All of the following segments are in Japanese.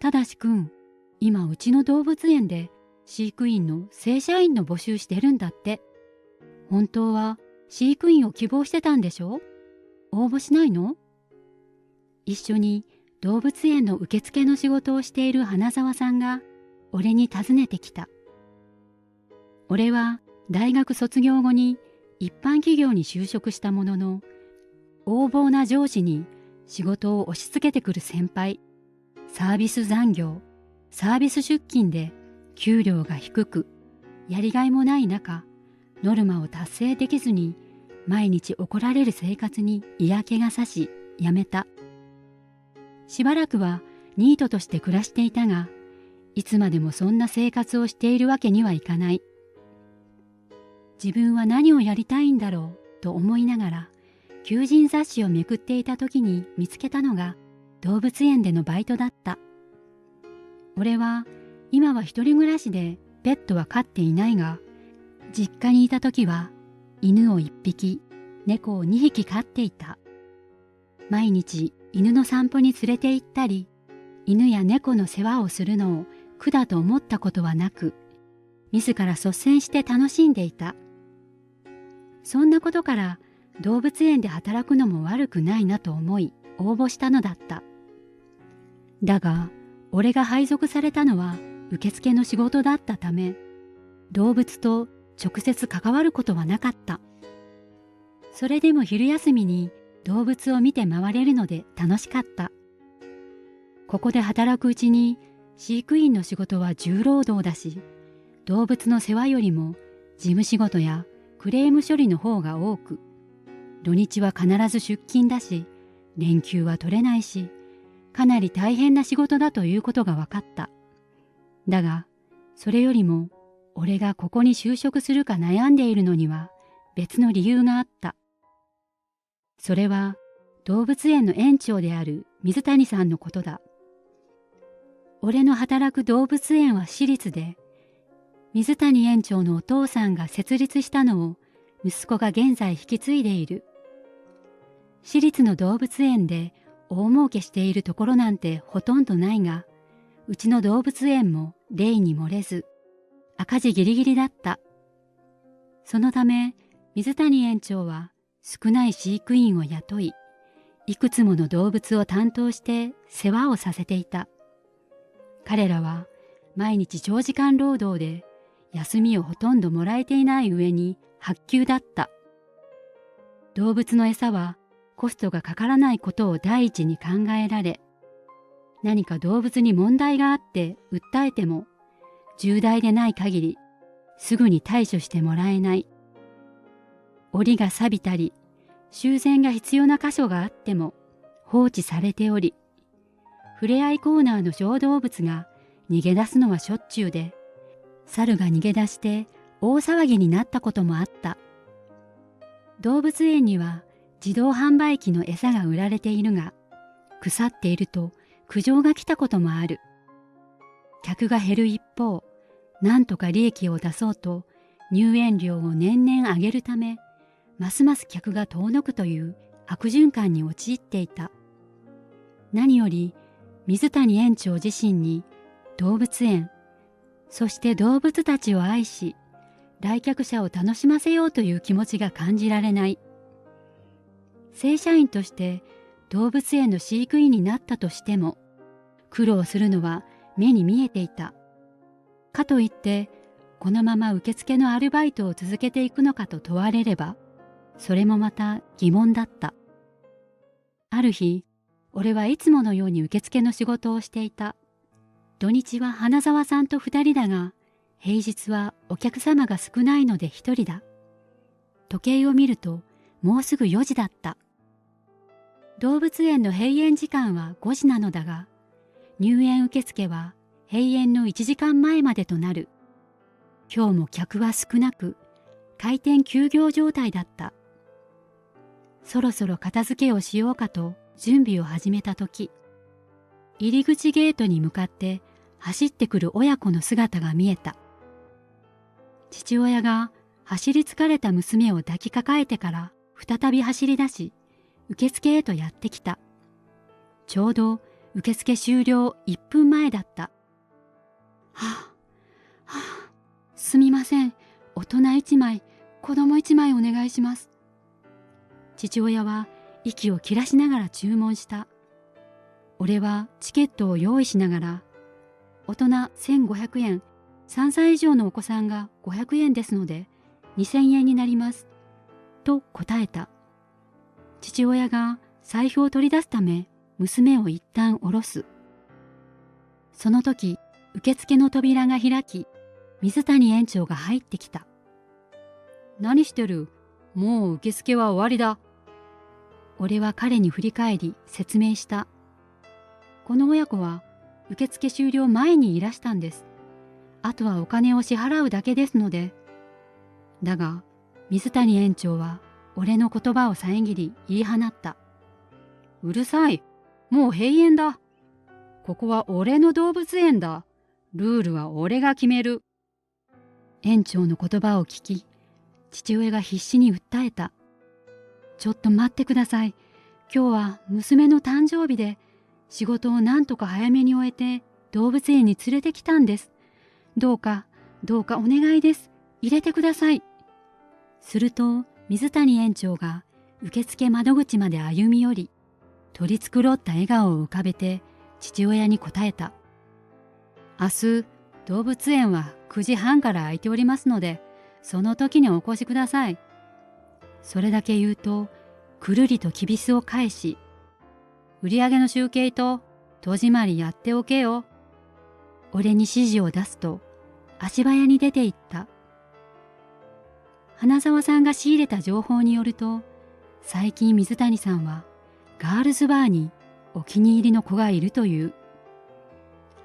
ただしくん、今うちの動物園で飼育員の正社員の募集してるんだって。本当は飼育員を希望してたんでしょ？応募しないの？一緒に動物園の受付の仕事をしている花沢さんが俺に尋ねてきた。俺は大学卒業後に一般企業に就職したものの、横暴な上司に仕事を押し付けてくる先輩、サービス残業、サービス出勤で給料が低く、やりがいもない中、ノルマを達成できずに毎日怒られる生活に嫌気がさし、辞めた。しばらくはニートとして暮らしていたが、いつまでもそんな生活をしているわけにはいかない。自分は何をやりたいんだろうと思いながら、求人雑誌をめくっていた時に見つけたのが動物園でのバイトだった。俺は今は一人暮らしでペットは飼っていないが、実家にいた時は犬を1匹、猫を2匹飼っていた。毎日犬の散歩に連れて行ったり、犬や猫の世話をするのを苦だと思ったことはなく、自ら率先して楽しんでいた。そんなことから動物園で働くのも悪くないなと思い応募したのだった。だが、俺が配属されたのは受付の仕事だったため、動物と直接関わることはなかった。それでも昼休みに動物を見て回れるので楽しかった。ここで働くうちに飼育員の仕事は重労働だし、動物の世話よりも事務仕事やクレーム処理の方が多く、土日は必ず出勤だし、連休は取れないし、かなり大変な仕事だということが分かった。だが、それよりも俺がここに就職するか悩んでいるのには別の理由があった。それは動物園の園長である水谷さんのことだ。俺の働く動物園は私立で、水谷園長のお父さんが設立したのを息子が現在引き継いでいる。私立の動物園で大儲けしているところなんてほとんどないが、うちの動物園も例に漏れず赤字ギリギリだった。そのため水谷園長は少ない飼育員を雇い、いくつもの動物を担当して世話をさせていた。彼らは毎日長時間労働で休みをほとんどもらえていない上に薄給だった。動物の餌はコストがかからないことを第一に考えられ、何か動物に問題があって訴えても、重大でない限りすぐに対処してもらえない。檻が錆びたり、修繕が必要な箇所があっても放置されており、ふれあいコーナーの小動物が逃げ出すのはしょっちゅうで、猿が逃げ出して大騒ぎになったこともあった。動物園には自動販売機の餌が売られているが、腐っていると苦情が来たこともある。客が減る一方、なんとか利益を出そうと入園料を年々上げるため、ますます客が遠のくという悪循環に陥っていた。何より水谷園長自身に動物園、そして動物たちを愛し、来客者を楽しませようという気持ちが感じられない。正社員として動物園の飼育員になったとしても、苦労するのは目に見えていた。かといって、このまま受付のアルバイトを続けていくのかと問われれば、それもまた疑問だった。ある日、俺はいつものように受付の仕事をしていた。土日は花沢さんと2人だが、平日はお客様が少ないので1人だ。時計を見ると、もうすぐ4時だった。動物園の閉園時間は5時なのだが、入園受付は閉園の1時間前までとなる。今日も客は少なく、開店休業状態だった。そろそろ片付けをしようかと準備を始めたとき、入り口ゲートに向かって走ってくる親子の姿が見えた。父親が走り疲れた娘を抱きかかえてから再び走り出し、受付へとやってきた。ちょうど受付終了1分前だった。はあ、はあ、すみません。大人1枚、子供1枚お願いします。父親は息を切らしながら注文した。俺はチケットを用意しながら、大人1500円、3歳以上のお子さんが500円ですので2000円になります。と答えた。父親が財布を取り出すため娘を一旦下ろす。その時、受付の扉が開き、水谷園長が入ってきた。何してる？もう受付は終わりだ。俺は彼に振り返り説明した。この親子は受付終了前にいらしたんです。あとはお金を支払うだけですので。だが、水谷園長は俺の言葉を遮り言い放った。うるさい。もう閉園だ。ここは俺の動物園だ。ルールは俺が決める。園長の言葉を聞き、父親が必死に訴えた。ちょっと待ってください。今日は娘の誕生日で、仕事をなんとか早めに終えて動物園に連れてきたんです。どうかお願いです。入れてください。すると水谷園長が受付窓口まで歩み寄り、取り繕った笑顔を浮かべて父親に答えた。明日、動物園は9時半から開いておりますので、その時にお越しください。それだけ言うと、くるりときびすを返し、売り上げの集計と戸締まりやっておけよ。俺に指示を出すと、足早に出て行った。花沢さんが仕入れた情報によると、最近水谷さんはガールズバーにお気に入りの子がいるという。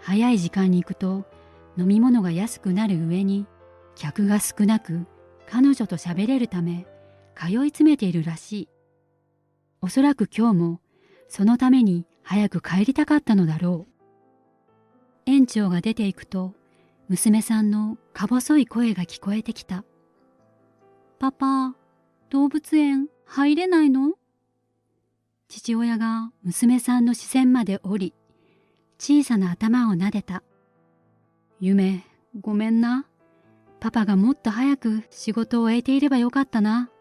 早い時間に行くと飲み物が安くなる上に客が少なく彼女と喋れるため通い詰めているらしい。おそらく今日もそのために早く帰りたかったのだろう。園長が出て行くと娘さんのか細い声が聞こえてきた。パパ、動物園入れないの？父親が娘さんの視線まで降り、小さな頭を撫でた。夢、ごめんな。パパがもっと早く仕事を終えていればよかったな。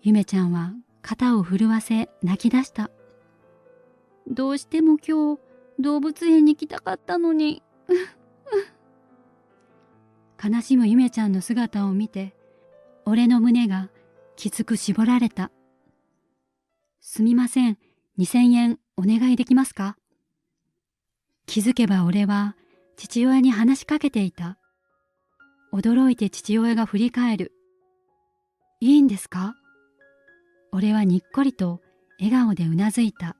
夢ちゃんは肩を震わせ泣き出した。どうしても今日動物園に来たかったのに。悲しむ夢ちゃんの姿を見て、俺の胸がきつく絞られた。すみません、2000円お願いできますか？気づけば俺は父親に話しかけていた。驚いて父親が振り返る。いいんですか？俺はにっこりと笑顔でうなずいた。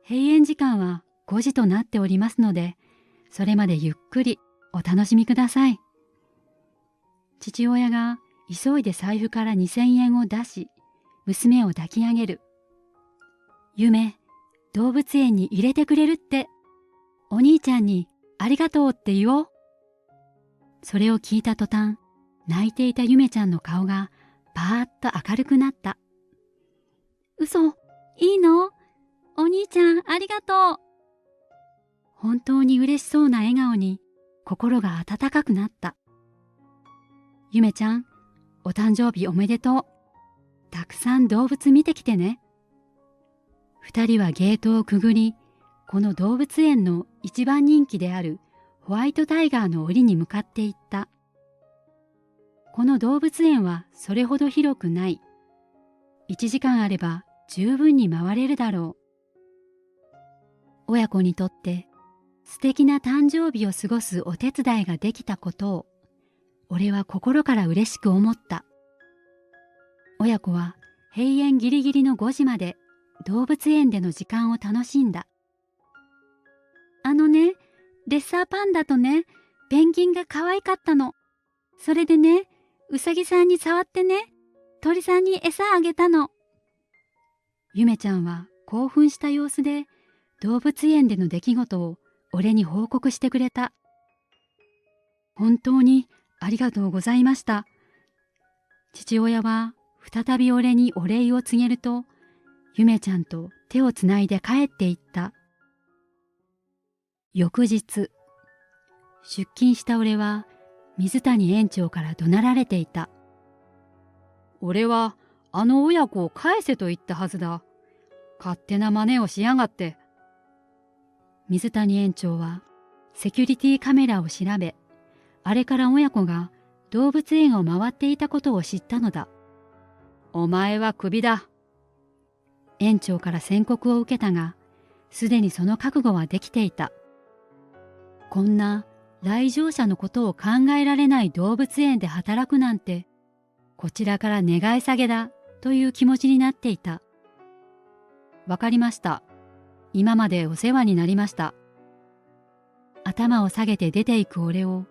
閉園時間は5時となっておりますので、それまでゆっくりお楽しみください。父親が急いで財布から2000円を出し、娘を抱き上げる。夢、動物園に入れてくれるって。お兄ちゃんにありがとうって言おう。それを聞いた途端、泣いていた夢ちゃんの顔がパーッと明るくなった。嘘、いいの？お兄ちゃんありがとう。本当に嬉しそうな笑顔に心が温かくなった。夢ちゃん、お誕生日おめでとう。たくさん動物見てきてね。二人はゲートをくぐり、この動物園の一番人気であるホワイトタイガーの檻に向かっていった。この動物園はそれほど広くない。1時間あれば十分に回れるだろう。親子にとって素敵な誕生日を過ごすお手伝いができたことを、俺は心から嬉しく思った。親子は閉園ギリギリの5時まで動物園での時間を楽しんだ。レッサーパンダとね、ペンギンが可愛かったの。それでね、うさぎさんに触ってね、鳥さんに餌あげたの。ゆめちゃんは興奮した様子で動物園での出来事を俺に報告してくれた。本当にありがとうございました。父親は再び俺にお礼を告げると、ゆめちゃんと手をつないで帰っていった。翌日、出勤した俺は水谷園長から怒鳴られていた。俺はあの親子を返せと言ったはずだ。勝手な真似をしやがって。水谷園長はセキュリティカメラを調べ、あれから親子が動物園を回っていたことを知ったのだ。お前はクビだ。園長から宣告を受けたが、すでにその覚悟はできていた。こんな来場者のことを考えられない動物園で働くなんて、こちらから願い下げだという気持ちになっていた。わかりました。今までお世話になりました。頭を下げて出ていく俺を、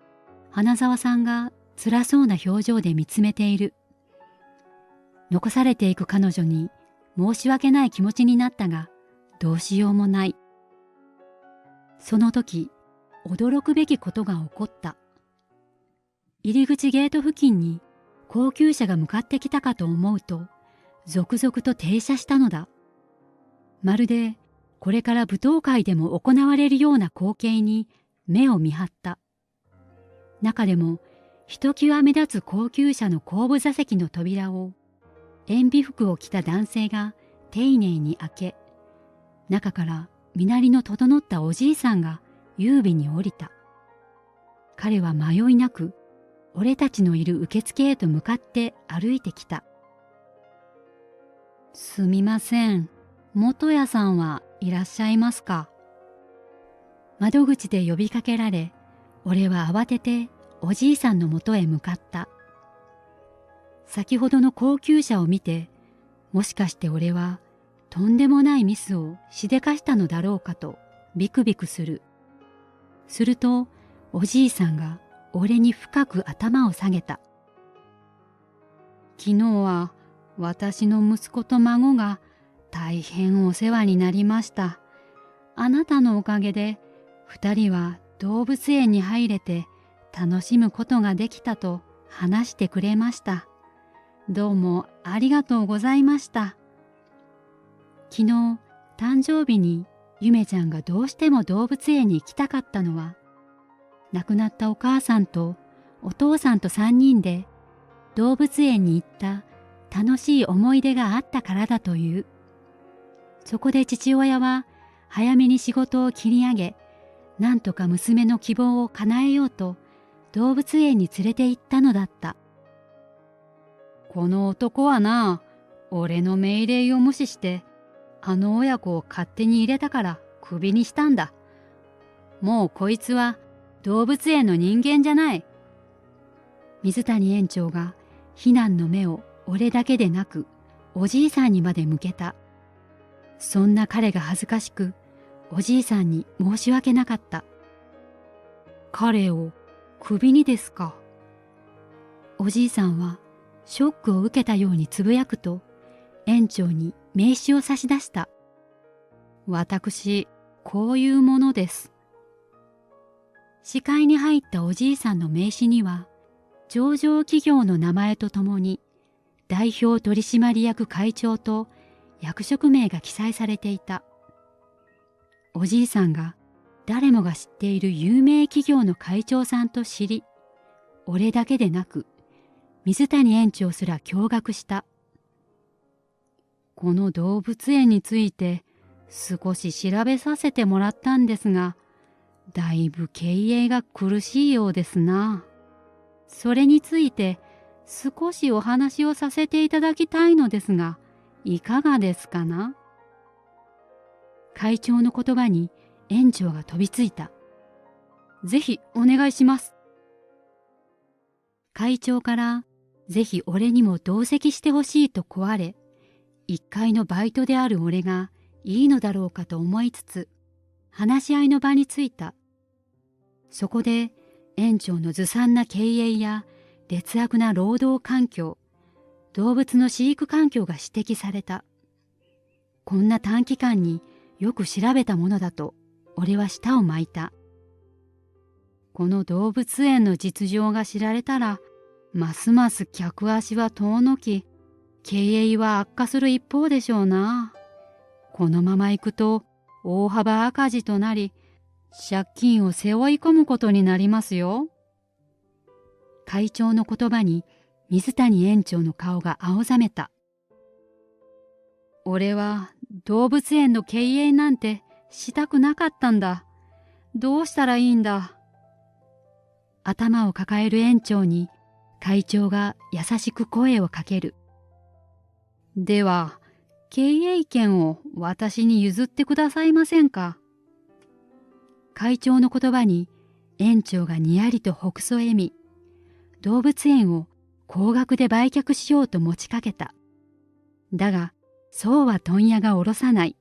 花沢さんが辛そうな表情で見つめている。残されていく彼女に申し訳ない気持ちになったが、どうしようもない。その時、驚くべきことが起こった。入り口ゲート付近に高級車が向かってきたかと思うと、続々と停車したのだ。まるでこれから舞踏会でも行われるような光景に目を見張った。中でもひときわ目立つ高級車の後部座席の扉を塩ビ服を着た男性が丁寧に開け、中から身なりの整ったおじいさんが優美に降りた。彼は迷いなく俺たちのいる受付へと向かって歩いてきた。すみません、元谷さんはいらっしゃいますか。窓口で呼びかけられ、俺は慌てておじいさんのもとへ向かった。先ほどの高級車を見て、もしかして俺はとんでもないミスをしでかしたのだろうかとビクビクする。するとおじいさんが俺に深く頭を下げた。昨日は私の息子と孫が大変お世話になりました。あなたのおかげで二人は動物園に入れて楽しむことができたと話してくれました。どうもありがとうございました。昨日誕生日にゆめちゃんがどうしても動物園に行きたかったのは、亡くなったお母さんとお父さんと3人で動物園に行った楽しい思い出があったからだという。そこで父親は早めに仕事を切り上げ、なんとか娘の希望を叶えようと動物園に連れて行ったのだった。この男はな、俺の命令を無視してあの親子を勝手に入れたからクビにしたんだ。もうこいつは動物園の人間じゃない。水谷園長が非難の目を俺だけでなくおじいさんにまで向けた。そんな彼が恥ずかしく、おじいさんに申し訳なかった。彼をクビにですか。おじいさんはショックを受けたようにつぶやくと、園長に名刺を差し出した。私、こういうものです。視界に入ったおじいさんの名刺には、上場企業の名前とともに、代表取締役会長と役職名が記載されていた。おじいさんが誰もが知っている有名企業の会長さんと知り、俺だけでなく、水谷園長すら驚愕した。この動物園について少し調べさせてもらったんですが、だいぶ経営が苦しいようですな。それについて少しお話をさせていただきたいのですが、いかがですかな。会長の言葉に園長が飛びついた。ぜひお願いします。会長からぜひ俺にも同席してほしいと請われ、一階のバイトである俺がいいのだろうかと思いつつ、話し合いの場に着いた。そこで園長のずさんな経営や劣悪な労働環境、動物の飼育環境が指摘された。こんな短期間によく調べたものだと俺は舌を巻いた。この動物園の実情が知られたら、ますます客足は遠のき、経営は悪化する一方でしょうな。このまま行くと大幅赤字となり、借金を背負い込むことになりますよ。会長の言葉に水谷園長の顔が青ざめた。俺は動物園の経営なんてしたくなかったんだ。どうしたらいいんだ。頭を抱える園長に会長が優しく声をかける。では、経営権を私に譲ってくださいませんか。会長の言葉に園長がにやりとほくそ笑み、動物園を高額で売却しようと持ちかけた。だが、そうは問屋が下ろさない。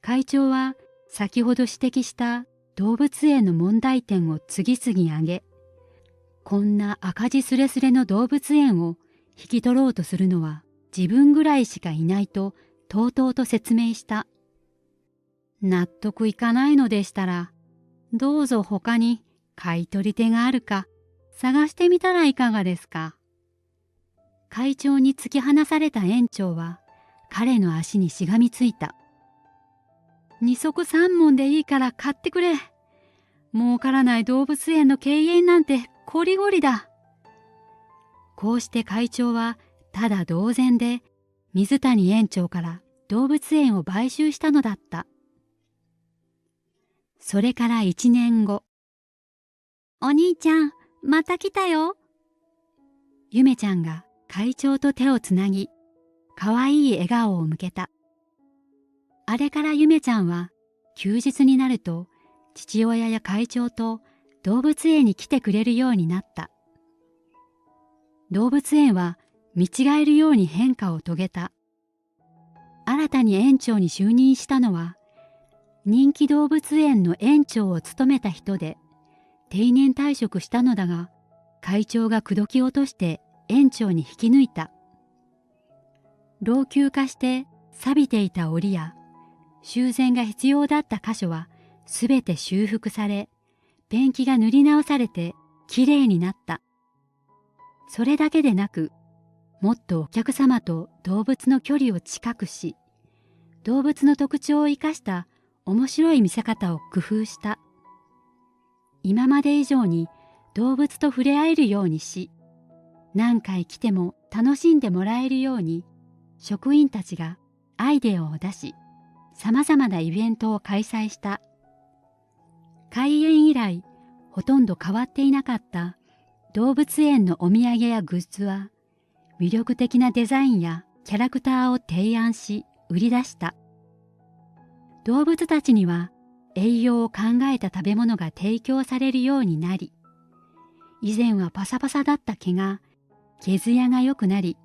会長は先ほど指摘した動物園の問題点を次々挙げ、こんな赤字すれすれの動物園を引き取ろうとするのは自分ぐらいしかいないととうとうと説明した。納得いかないのでしたら、どうぞ他に買い取り手があるか探してみたらいかがですか。会長に突き放された園長は彼の足にしがみついた。二足三文でいいから買ってくれ。儲からない動物園の経営なんてこりごりだ。こうして会長はただ同然で水谷園長から動物園を買収したのだった。それから1年後。お兄ちゃん、また来たよ。ゆめちゃんが会長と手をつなぎ、かわいい笑顔を向けた。あれからゆめちゃんは休日になると父親や会長と動物園に来てくれるようになった。動物園は見違えるように変化を遂げた。新たに園長に就任したのは人気動物園の園長を務めた人で定年退職したのだが、会長が口説き落として園長に引き抜いた。老朽化して錆びていた檻や修繕が必要だった箇所はすべて修復され、ペンキが塗り直されてきれいになった。それだけでなく、もっとお客様と動物の距離を近くし、動物の特徴を生かした面白い見せ方を工夫した。今まで以上に動物と触れ合えるようにし、何回来ても楽しんでもらえるように、職員たちがアイデアを出し、さまざまなイベントを開催した。開園以来、ほとんど変わっていなかった動物園のお土産やグッズは、魅力的なデザインやキャラクターを提案し、売り出した。動物たちには栄養を考えた食べ物が提供されるようになり、以前はパサパサだった毛が毛艶が良くなり、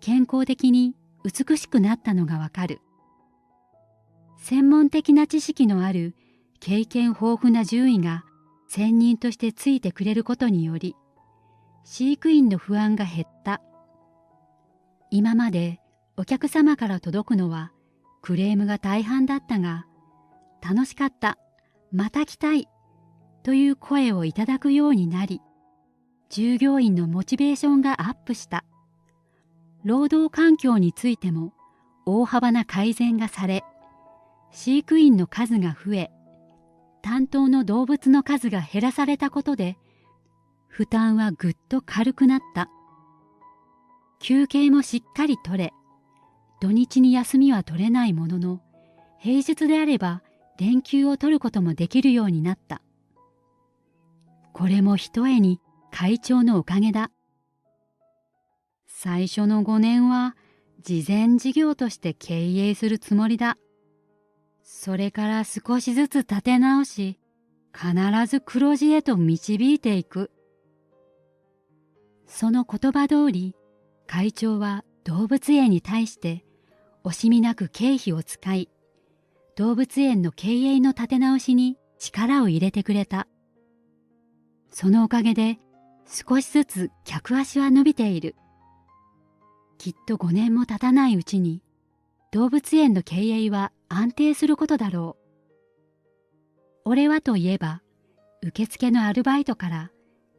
健康的に美しくなったのがわかる。専門的な知識のある経験豊富な獣医が専任としてついてくれることにより、飼育員の不安が減った。今までお客様から届くのはクレームが大半だったが、楽しかった、また来たいという声をいただくようになり、従業員のモチベーションがアップした。労働環境についても大幅な改善がされ、飼育員の数が増え、担当の動物の数が減らされたことで、負担はぐっと軽くなった。休憩もしっかり取れ、土日に休みは取れないものの、平日であれば連休を取ることもできるようになった。これもひとえに会長のおかげだ。最初の5年は慈善事業として経営するつもりだ。それから少しずつ立て直し、必ず黒字へと導いていく。その言葉通り、会長は動物園に対して惜しみなく経費を使い、動物園の経営の立て直しに力を入れてくれた。そのおかげで少しずつ客足は伸びている。きっと5年も経たないうちに動物園の経営は安定することだろう。俺はといえば、受付のアルバイトから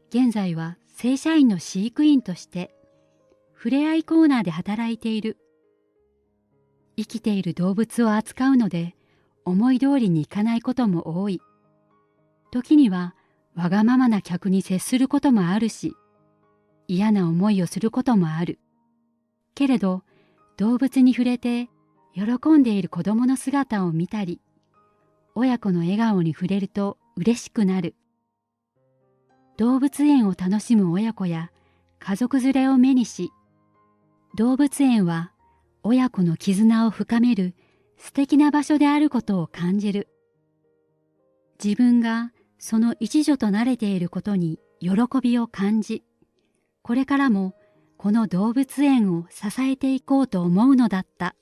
現在は正社員の飼育員としてふれあいコーナーで働いている。生きている動物を扱うので思い通りにいかないことも多い。時にはわがままな客に接することもあるし、嫌な思いをすることもある。けれど動物に触れて喜んでいる子供の姿を見たり、親子の笑顔に触れると嬉しくなる。動物園を楽しむ親子や家族連れを目にし、動物園は親子の絆を深める素敵な場所であることを感じる。自分がその一助となれていることに喜びを感じ、これからもこの動物園を支えていこうと思うのだった。